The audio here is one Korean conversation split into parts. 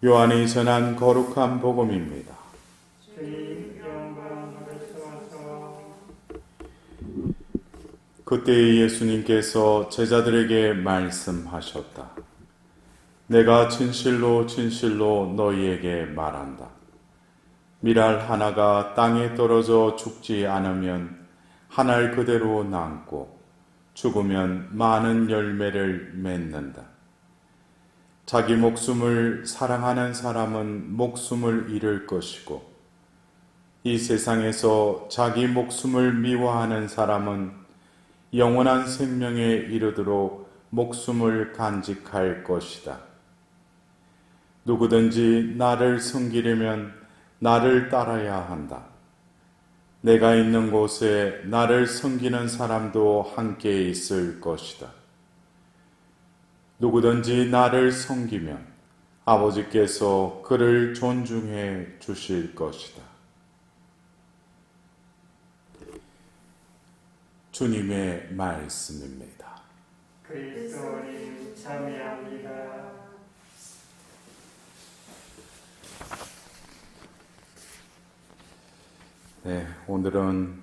요한이 전한 거룩한 복음입니다. 주님 영광 받으소서. 그때 예수님께서 제자들에게 말씀하셨다. 내가 진실로 진실로 너희에게 말한다. 밀알 하나가 땅에 떨어져 죽지 않으면 한 알 그대로 남고 죽으면 많은 열매를 맺는다. 자기 목숨을 사랑하는 사람은 목숨을 잃을 것이고 이 세상에서 자기 목숨을 미워하는 사람은 영원한 생명에 이르도록 목숨을 간직할 것이다. 누구든지 나를 섬기려면 나를 따라야 한다. 내가 있는 곳에 나를 섬기는 사람도 함께 있을 것이다. 누구든지 나를 섬기면 아버지께서 그를 존중해 주실 것이다. 주님의 말씀입니다. 그리스도님 참여합니다. 네, 오늘은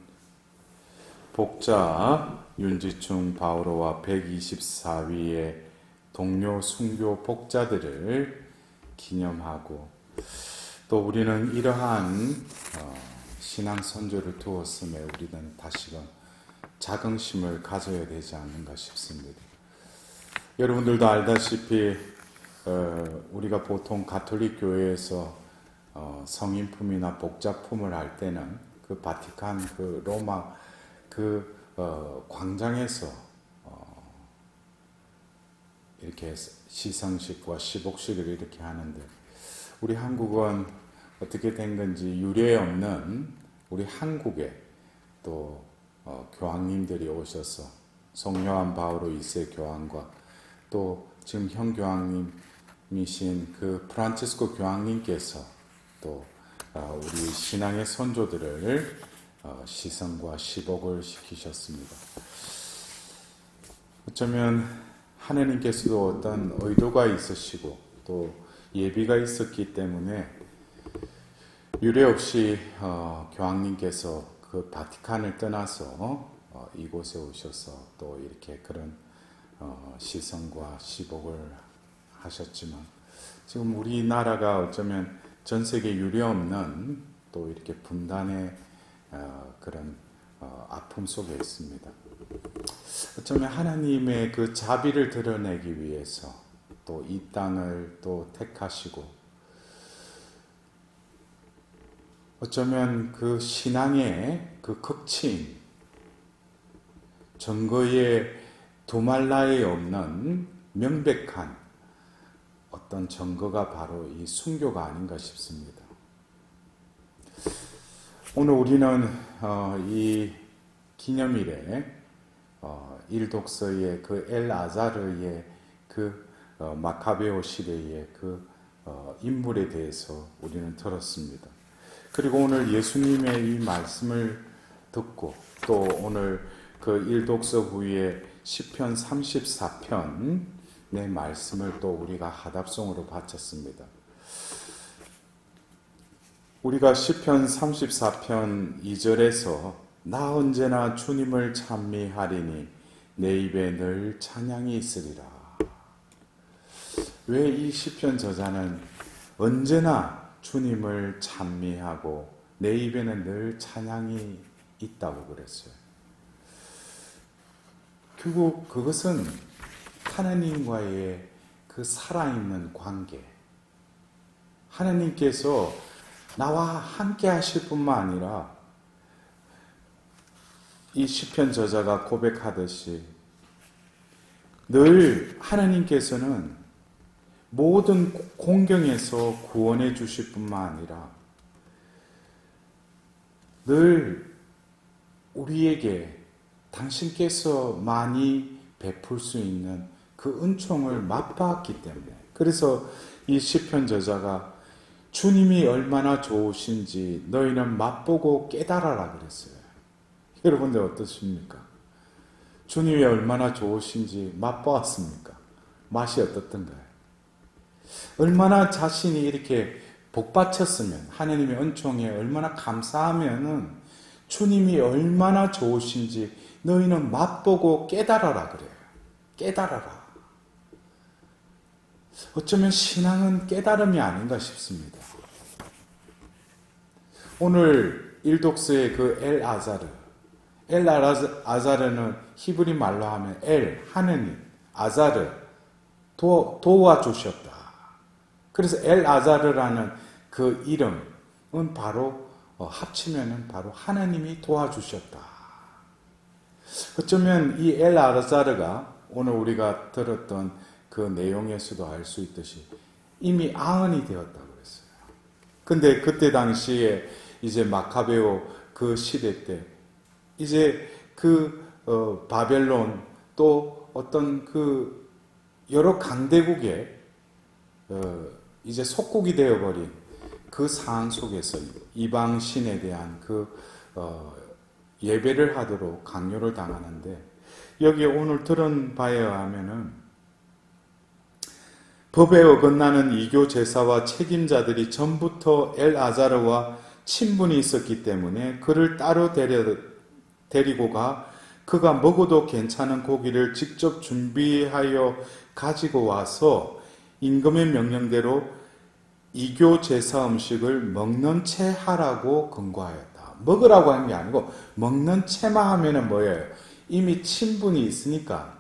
복자 윤지충 바오로와 124위의 동료 순교 복자들을 기념하고 또 우리는 이러한 신앙 선조를 두었음에 우리는 다시금 자긍심을 가져야 되지 않는가 싶습니다. 여러분들도 알다시피 우리가 보통 가톨릭 교회에서 성인품이나 복자품을 할 때는 그 바티칸 그 로마 그 광장에서 이렇게 시상식과 시복식을 이렇게 하는데 우리 한국은 어떻게 된 건지 유례 없는 우리 한국에 또 교황님들이 오셔서 성요한 바오로 2세 교황과 또 지금 현 교황님이신 그 프란치스코 교황님께서 또 우리 신앙의 선조들을 시성과 시복을 시키셨습니다. 어쩌면 하느님께서도 어떤 의도가 있으시고 또 예비가 있었기 때문에 유례 없이 교황님께서 그 바티칸을 떠나서 이곳에 오셔서 또 이렇게 그런 시성과 시복을 하셨지만 지금 우리나라가 어쩌면 전 세계 유례 없는 또 이렇게 분단의 그런 아픔 속에 있습니다. 어쩌면 하나님의 그 자비를 드러내기 위해서 또 이 땅을 또 택하시고 어쩌면 그 신앙의 그 극치인 증거에 두말라에 없는 명백한 어떤 증거가 바로 이 순교가 아닌가 싶습니다. 오늘 우리는 이 기념일에 일독서의 그 엘아자르의 그 마카베오 시대의 그 인물에 대해서 우리는 들었습니다. 그리고 오늘 예수님의 이 말씀을 듣고 또 오늘 그 일독서 후에 시편 34편의 말씀을 또 우리가 하답송으로 바쳤습니다. 우리가 시편 34편 2절에서 나 언제나 주님을 찬미하리니 내 입에 늘 찬양이 있으리라. 왜 이 시편 저자는 언제나 주님을 찬미하고 내 입에는 늘 찬양이 있다고 그랬어요? 결국 그것은 하나님과의 그 살아있는 관계, 하나님께서 나와 함께 하실 뿐만 아니라 이 시편 저자가 고백하듯이 늘 하나님께서는 모든 공경에서 구원해 주실 뿐만 아니라 늘 우리에게 당신께서 많이 베풀 수 있는 그 은총을 맛봤기 때문에 그래서 이 시편 저자가 주님이 얼마나 좋으신지 너희는 맛보고 깨달아라 그랬어요. 여러분들 어떠십니까? 주님이 얼마나 좋으신지 맛보았습니까? 맛이 어떻던가요? 얼마나 자신이 이렇게 복받쳤으면, 하나님의 은총에 얼마나 감사하면은 주님이 얼마나 좋으신지 너희는 맛보고 깨달아라 그래요. 깨달아라. 어쩌면 신앙은 깨달음이 아닌가 싶습니다. 오늘 일독스의 그 아자르는 히브리 말로 하면 하느님, 아자르, 도와주셨다. 그래서 아자르라는 그 이름은 바로 합치면은 바로 하나님이 도와주셨다. 어쩌면 이 아자르가 오늘 우리가 들었던 그 내용에서도 알 수 있듯이 이미 아흔이 되었다고 그랬어요. 근데 그때 당시에 이제 마카베오 그 시대 때 이제 그 바벨론 또 어떤 그 여러 강대국의 이제 속국이 되어버린 그 상황 속에서 이방 신에 대한 그 예배를 하도록 강요를 당하는데, 여기 오늘 들은 바에 의하면은 법에 어긋나는 이교 제사와 책임자들이 전부터 아자르와 친분이 있었기 때문에 그를 따로 데리고 가 그가 먹어도 괜찮은 고기를 직접 준비하여 가지고 와서 임금의 명령대로 이교 제사 음식을 먹는 채 하라고 근거하였다. 먹으라고 하는 게 아니고 먹는 채만 하면은 뭐예요? 이미 친분이 있으니까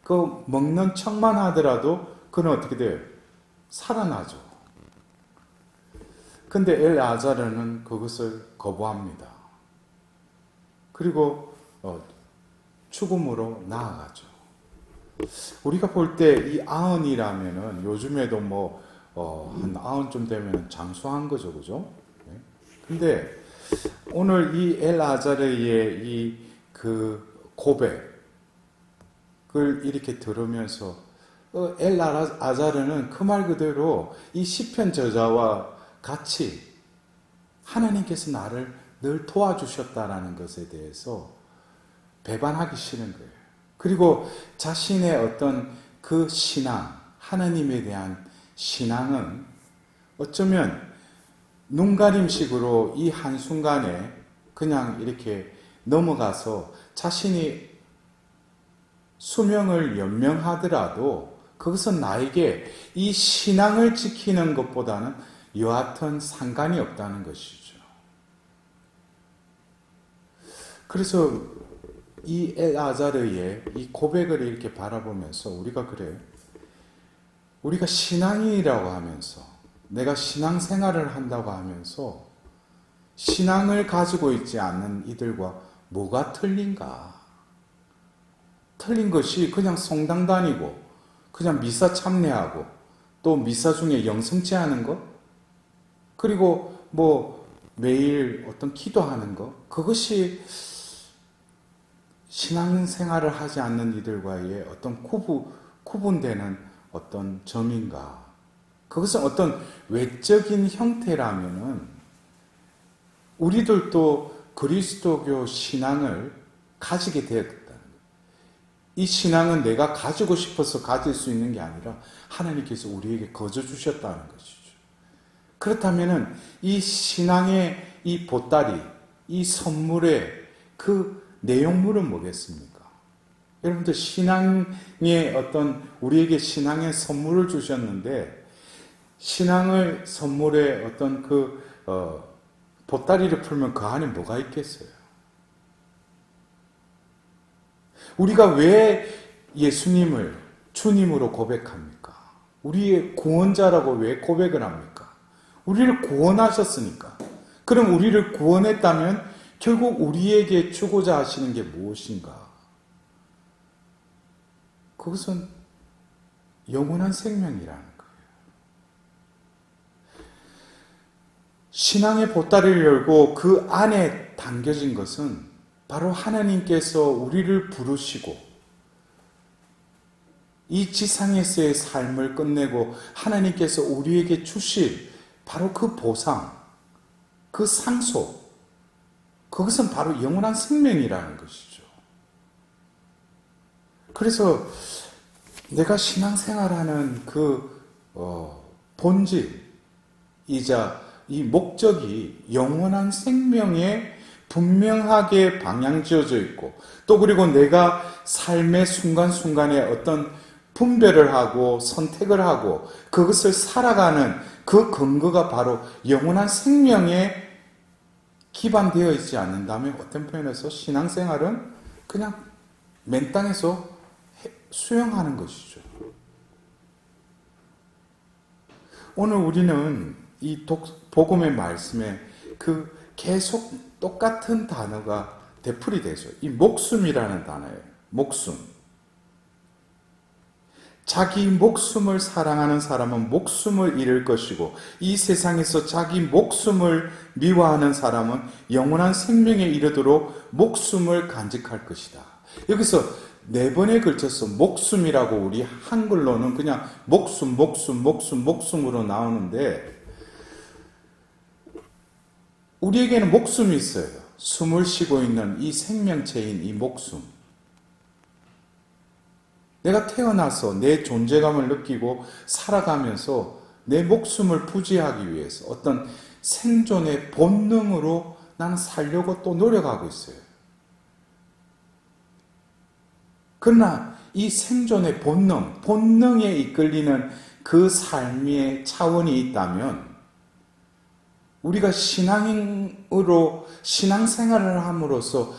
그 먹는 척만 하더라도 그는 어떻게 돼요? 살아나죠. 근데 아자르는 그것을 거부합니다. 그리고 죽음으로 나아가죠. 우리가 볼 때 이 아흔이라면은 요즘에도 한 아흔쯤 되면 장수한 거죠, 그죠? 네. 근데 오늘 이 아자르의 이 그 고백을 이렇게 들으면서 아자르는 그 말 그대로 이 시편 저자와 같이 하나님께서 나를 늘 도와주셨다라는 것에 대해서 배반하기 싫은 거예요. 그리고 자신의 어떤 그 신앙, 하나님에 대한 신앙은 어쩌면 눈가림식으로 이 한순간에 그냥 이렇게 넘어가서 자신이 수명을 연명하더라도 그것은 나에게 이 신앙을 지키는 것보다는 여하튼 상관이 없다는 것이죠. 그래서 이 아자르의 이 고백을 이렇게 바라보면서 우리가 그래요. 우리가 신앙인이라고 하면서 내가 신앙생활을 한다고 하면서 신앙을 가지고 있지 않는 이들과 뭐가 틀린가? 틀린 것이 그냥 성당 다니고 그냥 미사 참례하고 또 미사 중에 영성체 하는 것, 그리고 매일 어떤 기도하는 것, 그것이 신앙생활을 하지 않는 이들과의 어떤 구분되는 어떤 점인가? 그것은 어떤 외적인 형태라면은 우리들도 그리스도교 신앙을 가지게 되었다는 거예요. 이 신앙은 내가 가지고 싶어서 가질 수 있는 게 아니라 하나님께서 우리에게 거저 주셨다는 것이죠. 그렇다면은 이 신앙의 이 보따리, 이 선물의 그 내용물은 뭐겠습니까? 여러분들 신앙의 어떤 우리에게 신앙의 선물을 주셨는데 신앙의 선물의 어떤 그 보따리를 풀면 그 안에 뭐가 있겠어요? 우리가 왜 예수님을 주님으로 고백합니까? 우리의 구원자라고 왜 고백을 합니까? 우리를 구원하셨으니까. 그럼 우리를 구원했다면 결국 우리에게 주고자 하시는 게 무엇인가? 그것은 영원한 생명이라는 거예요. 신앙의 보따리를 열고 그 안에 담겨진 것은 바로 하나님께서 우리를 부르시고 이 지상에서의 삶을 끝내고 하나님께서 우리에게 주실 바로 그 보상, 그 상속, 그것은 바로 영원한 생명이라는 것이죠. 그래서 내가 신앙생활하는 그 본질이자 이 목적이 영원한 생명에 분명하게 방향 지어져 있고, 또 그리고 내가 삶의 순간순간에 어떤 분별을 하고 선택을 하고 그것을 살아가는 그 근거가 바로 영원한 생명에 기반되어 있지 않는다면 어떤 표현에서 신앙생활은 그냥 맨 땅에서 수영하는 것이죠. 오늘 우리는 이 복음의 말씀에 그 계속 똑같은 단어가 되풀이 되죠. 이 목숨이라는 단어예요. 목숨. 자기 목숨을 사랑하는 사람은 목숨을 잃을 것이고, 이 세상에서 자기 목숨을 미워하는 사람은 영원한 생명에 이르도록 목숨을 간직할 것이다. 여기서 4번에 걸쳐서 목숨이라고 우리 한글로는 그냥 목숨으로 나오는데, 우리에게는 목숨이 있어요. 숨을 쉬고 있는 이 생명체인 이 목숨. 내가 태어나서 내 존재감을 느끼고 살아가면서 내 목숨을 부지하기 위해서 어떤 생존의 본능으로 나는 살려고 또 노력하고 있어요. 그러나 이 생존의 본능에 이끌리는 그 삶의 차원이 있다면, 우리가 신앙생활을 함으로써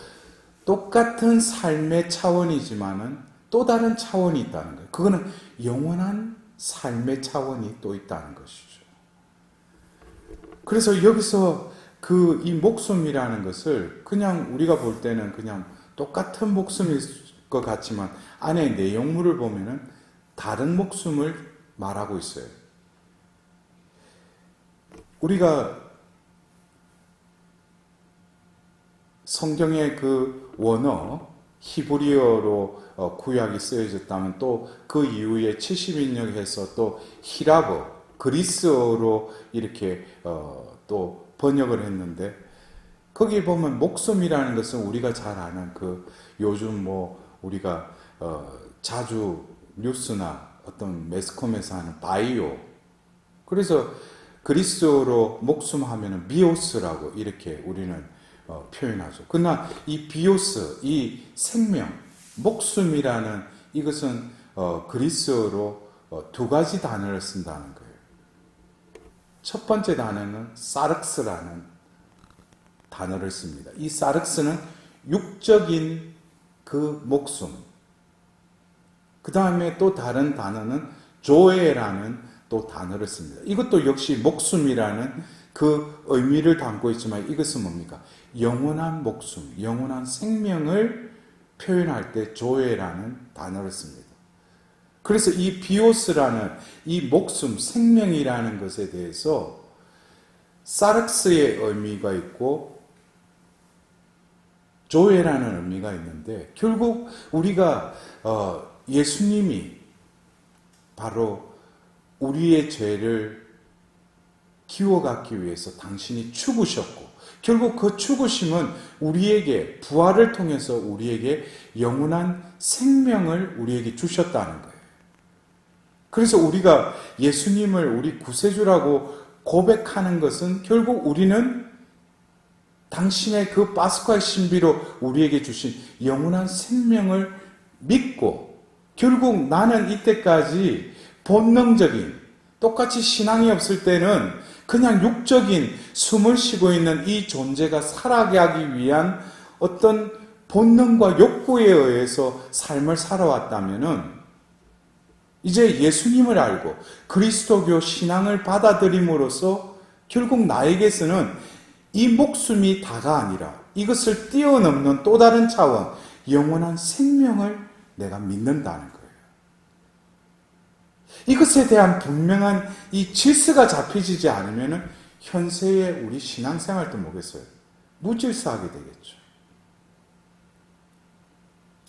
똑같은 삶의 차원이지만은 또 다른 차원이 있다는 거예요. 그거는 영원한 삶의 차원이 또 있다는 것이죠. 그래서 여기서 이 목숨이라는 것을 그냥 우리가 볼 때는 그냥 똑같은 목숨일 것 같지만 안에 내용물을 보면은 다른 목숨을 말하고 있어요. 우리가 성경의 그 원어 히브리어로 구약이 쓰여졌다면 또 그 이후에 70인역 해서 또 히라버 그리스어로 이렇게 또 번역을 했는데, 거기에 보면 목숨이라는 것은 우리가 잘 아는 요즘 우리가 자주 뉴스나 어떤 매스컴에서 하는 바이오, 그래서 그리스어로 목숨 하면은 비오스라고 이렇게 우리는 표현하죠. 그러나 이 비오스, 이 생명, 목숨이라는 이것은 그리스어로 2가지 단어를 쓴다는 거예요. 첫 번째 단어는 사륵스라는 단어를 씁니다. 이 사륵스는 육적인 그 목숨. 그 다음에 또 다른 단어는 조에라는 또 단어를 씁니다. 이것도 역시 목숨이라는 그 의미를 담고 있지만, 이것은 뭡니까? 영원한 목숨, 영원한 생명을 표현할 때 조에라는 단어를 씁니다. 그래서 이 비오스라는 이 목숨, 생명이라는 것에 대해서 사륵스의 의미가 있고 조에라는 의미가 있는데, 결국 우리가 예수님이 바로 우리의 죄를 기워갖기 위해서 당신이 죽으셨고, 결국 그 죽으심은 우리에게 부활을 통해서 우리에게 영원한 생명을 우리에게 주셨다는 거예요. 그래서 우리가 예수님을 우리 구세주라고 고백하는 것은 결국 우리는 당신의 그 파스쿠의 신비로 우리에게 주신 영원한 생명을 믿고, 결국 나는 이때까지 본능적인, 똑같이 신앙이 없을 때는 그냥 육적인 숨을 쉬고 있는 이 존재가 살아가기 위한 어떤 본능과 욕구에 의해서 삶을 살아왔다면은, 이제 예수님을 알고 그리스도교 신앙을 받아들임으로써 결국 나에게서는 이 목숨이 다가 아니라 이것을 뛰어넘는 또 다른 차원, 영원한 생명을 내가 믿는다는 거예요. 이것에 대한 분명한 이 질서가 잡히지 않으면 현세의 우리 신앙생활도 뭐겠어요? 무질서하게 되겠죠.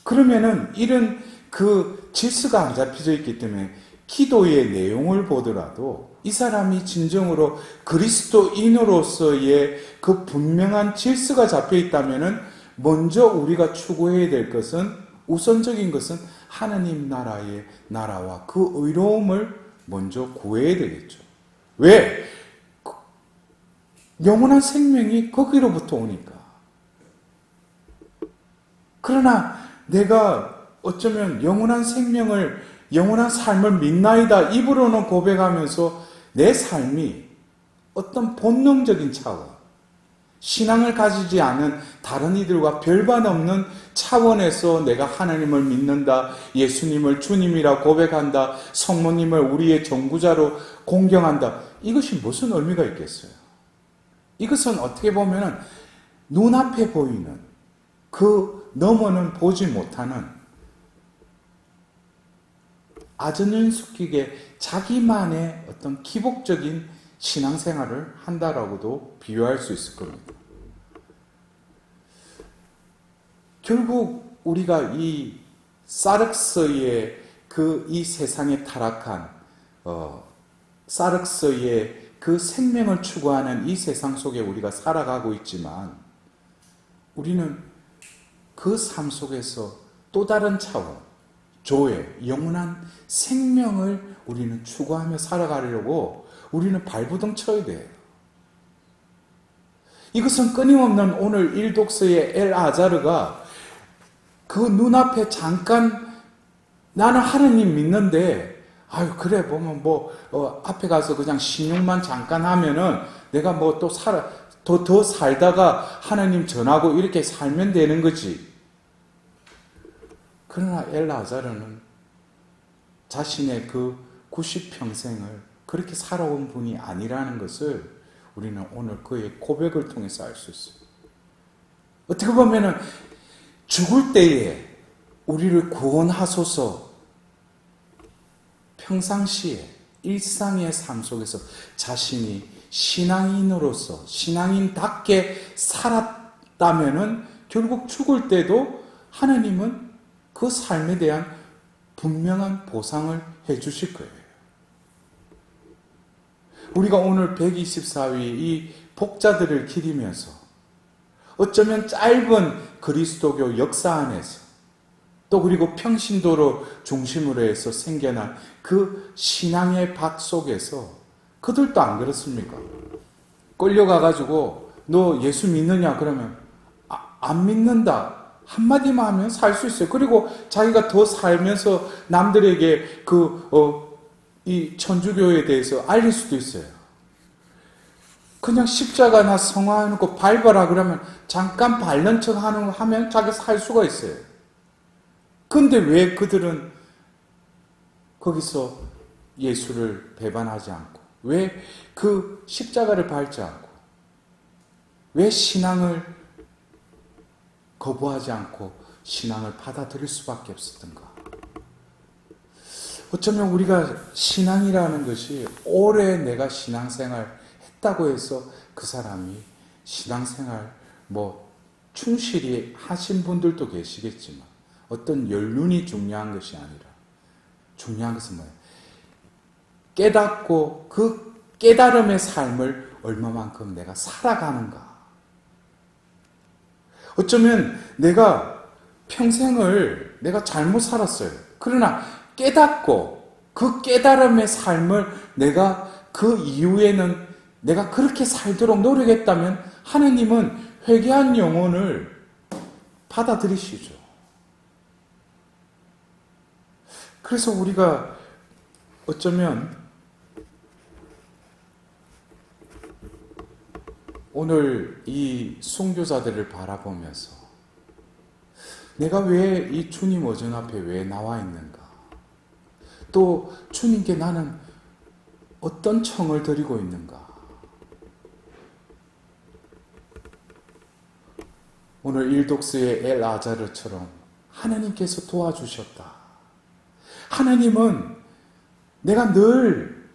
그러면은 이런 그 질서가 안 잡혀져 있기 때문에 기도의 내용을 보더라도 이 사람이 진정으로 그리스도인으로서의 그 분명한 질서가 잡혀 있다면은 먼저 우리가 추구해야 될 것은, 우선적인 것은 하나님 나라의 나라와 그 의로움을 먼저 구해야 되겠죠. 왜? 영원한 생명이 거기로부터 오니까. 그러나 내가 어쩌면 영원한 생명을, 영원한 삶을 믿나이다 입으로는 고백하면서 내 삶이 어떤 본능적인 차원, 신앙을 가지지 않은 다른 이들과 별반 없는 차원에서 내가 하나님을 믿는다, 예수님을 주님이라 고백한다, 성모님을 우리의 전구자로 공경한다. 이것이 무슨 의미가 있겠어요? 이것은 어떻게 보면 눈앞에 보이는 그 너머는 보지 못하는 아전인숙기게 자기만의 어떤 기복적인 신앙생활을 한다라고도 비유할 수 있을 겁니다. 결국 우리가 이 사륵서의 이 세상에 타락한 사륵서의 그 생명을 추구하는 이 세상 속에 우리가 살아가고 있지만 우리는 그 삶 속에서 또 다른 차원, 조의 영원한 생명을 우리는 추구하며 살아가려고 우리는 발부둥 쳐야 돼요. 이것은 끊임없는 오늘 일독서의 엘아자르가 그 눈앞에 잠깐 나는 하느님 믿는데 아유 그래 보면 앞에 가서 그냥 신용만 잠깐 하면은 내가 또 더 살다가 하나님 전하고 이렇게 살면 되는 거지. 그러나 엘아자르는 자신의 그 90평생을 그렇게 살아온 분이 아니라는 것을 우리는 오늘 그의 고백을 통해서 알 수 있어요. 어떻게 보면은 죽을 때에 우리를 구원하소서 평상시에 일상의 삶 속에서 자신이 신앙인으로서 신앙인답게 살았다면은 결국 죽을 때도 하나님은 그 삶에 대한 분명한 보상을 해 주실 거예요. 우리가 오늘 124위 이 복자들을 기리면서 어쩌면 짧은 그리스도교 역사 안에서 또 그리고 평신도로 중심으로 해서 생겨난 그 신앙의 밭 속에서 그들도 안 그렇습니까? 끌려가가지고 너 예수 믿느냐? 그러면 안 믿는다. 한마디만 하면 살 수 있어요. 그리고 자기가 더 살면서 남들에게 이 천주교에 대해서 알릴 수도 있어요. 그냥 십자가나 성화해놓고 밟아라 그러면 잠깐 밟는 척 하면 자기 살 수가 있어요. 근데 왜 그들은 거기서 예수를 배반하지 않고 왜 그 십자가를 밟지 않고 왜 신앙을 거부하지 않고 신앙을 받아들일 수밖에 없었던가? 어쩌면 우리가 신앙이라는 것이 오래 내가 신앙생활 했다고 해서 그 사람이 신앙생활 충실히 하신 분들도 계시겠지만 어떤 연륜이 중요한 것이 아니라 중요한 것은 뭐예요? 깨닫고 그 깨달음의 삶을 얼마만큼 내가 살아가는가? 어쩌면 내가 평생을 내가 잘못 살았어요. 그러나 깨닫고 그 깨달음의 삶을 내가 그 이후에는 내가 그렇게 살도록 노력했다면 하느님은 회개한 영혼을 받아들이시죠. 그래서 우리가 어쩌면 오늘 이 순교자들을 바라보면서 내가 왜 이 주님 어전 앞에 왜 나와 있는가? 또 주님께 나는 어떤 청을 드리고 있는가? 오늘 일독스의 엘아자르처럼 하나님께서 도와주셨다. 하나님은 내가 늘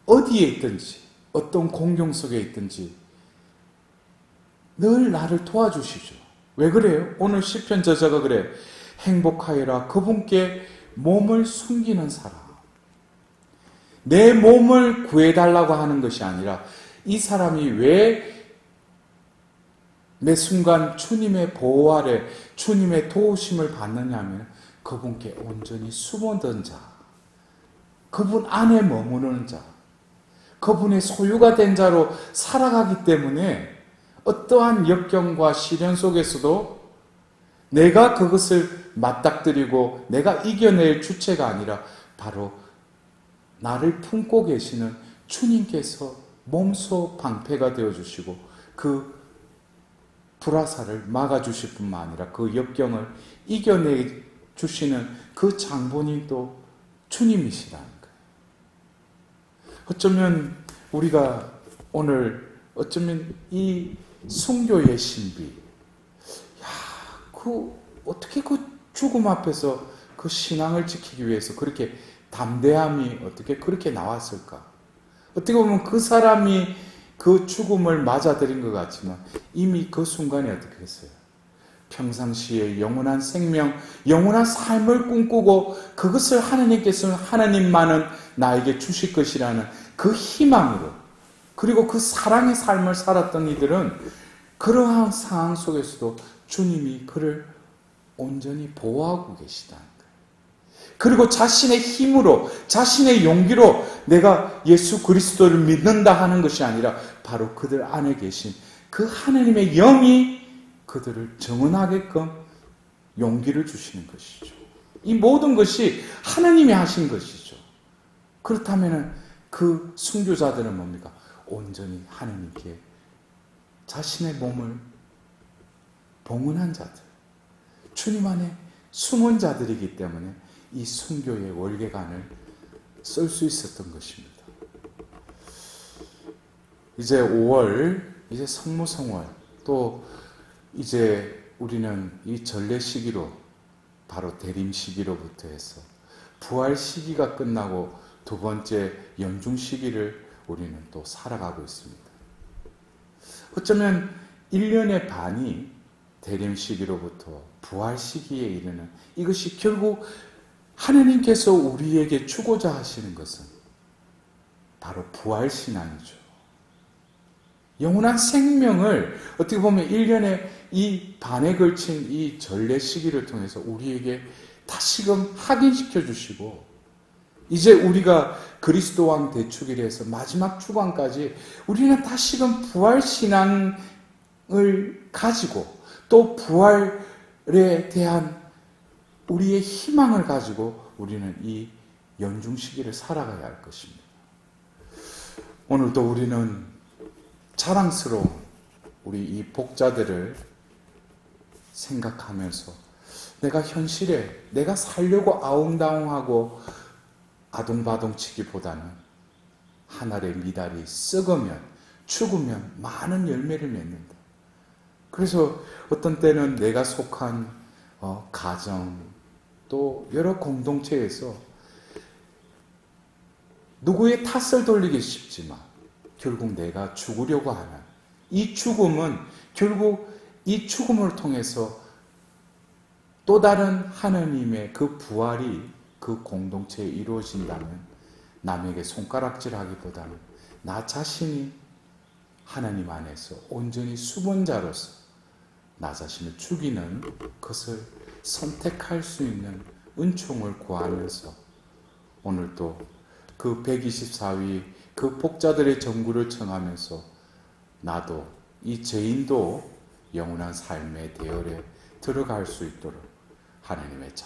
어디에 있든지 어떤 공경 속에 있든지 늘 나를 도와주시죠. 왜 그래요? 오늘 시편 저자가 그래. 행복하여라 그분께 몸을 숨기는 사람. 내 몸을 구해달라고 하는 것이 아니라 이 사람이 왜 매 순간 주님의 보호 아래 주님의 도우심을 받느냐 하면 그분께 온전히 숨어든 자, 그분 안에 머무르는 자, 그분의 소유가 된 자로 살아가기 때문에 어떠한 역경과 시련 속에서도 내가 그것을 맞닥뜨리고 내가 이겨낼 주체가 아니라 바로 나를 품고 계시는 주님께서 몸소 방패가 되어주시고 그 불화살을 막아주실 뿐만 아니라 그 역경을 이겨내 주시는 그 장본인도 주님이시라는 거예요. 어쩌면 우리가 오늘 어쩌면 이 순교의 신비, 어떻게 그 죽음 앞에서 그 신앙을 지키기 위해서 그렇게 담대함이 어떻게 그렇게 나왔을까? 어떻게 보면 그 사람이 그 죽음을 맞아들인 것 같지만 이미 그 순간에 어떻게 했어요? 평상시에 영원한 생명, 영원한 삶을 꿈꾸고 그것을 하나님께서는 하나님만은 나에게 주실 것이라는 그 희망으로 그리고 그 사랑의 삶을 살았던 이들은 그러한 상황 속에서도 주님이 그를 온전히 보호하고 계시다는 거예요. 그리고 자신의 힘으로 자신의 용기로 내가 예수 그리스도를 믿는다 하는 것이 아니라 바로 그들 안에 계신 그 하나님의 영이 그들을 정언하게끔 용기를 주시는 것이죠. 이 모든 것이 하나님이 하신 것이죠. 그렇다면 그 순교자들은 뭡니까? 온전히 하나님께 자신의 몸을 봉헌한 자들, 주님 안에 숨은 자들이기 때문에 이 순교의 월계관을 쓸 수 있었던 것입니다. 이제 5월, 이제 성모성월, 또 이제 우리는 이 전례 시기로 바로 대림 시기로부터 해서 부활 시기가 끝나고 두 번째 연중 시기를 우리는 또 살아가고 있습니다. 어쩌면 1년의 반이 대림 시기로부터 부활 시기에 이르는 이것이 결국 하나님께서 우리에게 주고자 하시는 것은 바로 부활 신앙이죠. 영원한 생명을 어떻게 보면 1년의 이 반에 걸친 이 전례 시기를 통해서 우리에게 다시금 확인시켜 주시고 이제 우리가 그리스도 왕 대축일에서 마지막 주관까지 우리는 다시금 부활 신앙을 가지고 또 부활에 대한 우리의 희망을 가지고 우리는 이 연중 시기를 살아가야 할 것입니다. 오늘도 우리는 자랑스러운 우리 이 복자들을 생각하면서 내가 현실에 내가 살려고 아웅다웅하고 아동바동치기보다는 한 알의 미달이 썩으면 죽으면 많은 열매를 맺는다. 그래서 어떤 때는 내가 속한 가정 또 여러 공동체에서 누구의 탓을 돌리기 쉽지만 결국 내가 죽으려고 하는 이 죽음은 결국 이 죽음을 통해서 또 다른 하나님의 그 부활이 그 공동체에 이루어진다면 남에게 손가락질하기보다는 나 자신이 하나님 안에서 온전히 수본자로서 나 자신을 죽이는 것을 선택할 수 있는 은총을 구하면서 오늘도 그 124위 그 복자들의 정구를 청하면서 나도 이 죄인도 영원한 삶의 대열에 들어갈 수 있도록 하나님의 자비